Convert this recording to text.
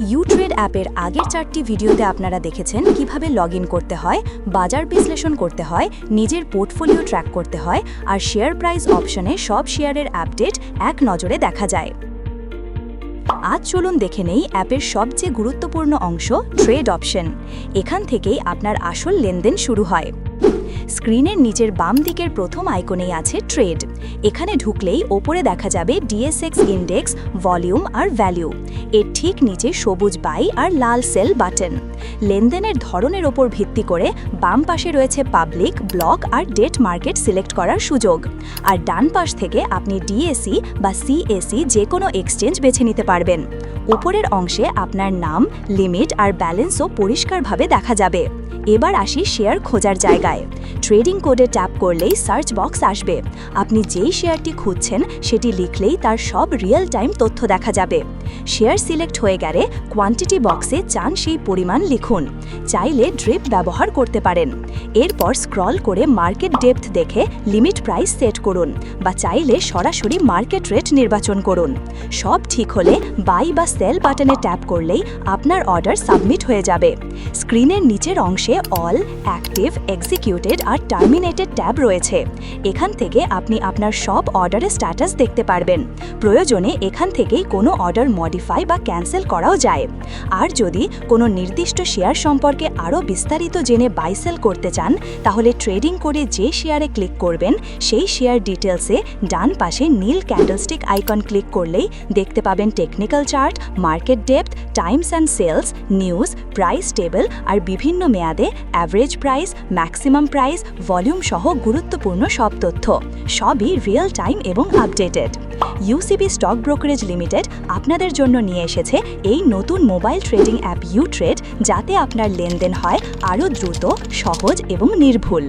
ইউট্রেড অ্যাপের আগের 4টি ভিডিওতে আপনারা দেখেছেন কিভাবে লগ ইন করতে হয়, বাজার বিশ্লেষণ করতে হয়, নিজের পোর্টফোলিও ট্র্যাক করতে হয় আর শেয়ার প্রাইস অপশনে সব শেয়ারের আপডেট এক নজরে দেখা যায়। আজ চলুন দেখে নেই অ্যাপের সবচেয়ে গুরুত্বপূর্ণ অংশ ট্রেড অপশন। এখান থেকেই আপনার আসল লেনদেন শুরু হয়। স্ক্রিনের নিচের বাম দিকের প্রথম আইকনেই আছে ট্রেড। এখানে ঢুকলেই ওপরে দেখা যাবে ডিএসএক্স ইন্ডেক্স, ভলিউম আর ভ্যালু। এর ঠিক নিচে সবুজ বাই আর লাল সেল বাটন। লেনদেনের ধরনের ওপর ভিত্তি করে বাম পাশে রয়েছে পাবলিক, ব্লক আর ডেট মার্কেট সিলেক্ট করার সুযোগ। আর ডান পাশ থেকে আপনি ডিএসই বা সিএসই যে কোনো এক্সচেঞ্জ বেছে নিতে পারবেন। উপরের অংশে আপনার নাম, লিমিট আর ব্যালেন্সও পরিষ্কারভাবে দেখা যাবে। এবার আসি শেয়ার খোঁজার জায়গায়। ট্রেডিং কোডে ট্যাপ করলেই সার্চ বক্স আসবে। আপনি যেই শেয়ারটি খুঁজছেন সেটি লিখলেই তার সব রিয়েল টাইম তথ্য দেখা যাবে। শেয়ার সিলেক্ট হয়ে গেলে কোয়ান্টিটি বক্সে চান সেই পরিমাণ লিখুন। চাইলে ড্রিপ ব্যবহার করতে পারেন। এরপর স্ক্রল করে মার্কেট ডেপথ দেখে লিমিট প্রাইস সেট করুন বা চাইলে সরাসরি মার্কেট রেট নির্বাচন করুন। সব ঠিক হলে বাই বা সেল বাটনে ট্যাপ করলেই আপনার অর্ডার সাবমিট হয়ে যাবে। স্ক্রিনের নিচের অংশে অল, অ্যাক্টিভ, এক্সিকিউটেড আর টার্মিনেটেড ট্যাব রয়েছে। এখান থেকে আপনি আপনার সব অর্ডারের স্ট্যাটাস দেখতে পারবেন। প্রয়োজনে এখান থেকেই কোনো অর্ডার মডিফাই বা ক্যান্সেল করাও যায়। আর যদি কোনো নির্দিষ্ট শেয়ার সম্পর্কে আরও বিস্তারিত জেনে বাই সেল করতে চান, তাহলে ট্রেডিং করে যে শেয়ারে ক্লিক করবেন সেই শেয়ার ডিটেলসে ডান পাশে নীল ক্যান্ডেলস্টিক আইকন ক্লিক করলেই দেখতে পাবেন technical chart, market depth, times and sales, news, price table আর বিভিন্ন মেয়াদে average price, maximum price, volume সহ গুরুত্বপূর্ণ সব তথ্য। সবই রিয়েল টাইম এবং updated. UCB stock brokerage limited আপনাদের জন্য নিয়ে এসেছে এই নতুন মোবাইল ট্রেডিং অ্যাপ ইউট্রেড, যাতে আপনার লেনদেন হয় আরও দ্রুত, সহজ এবং নির্ভুল।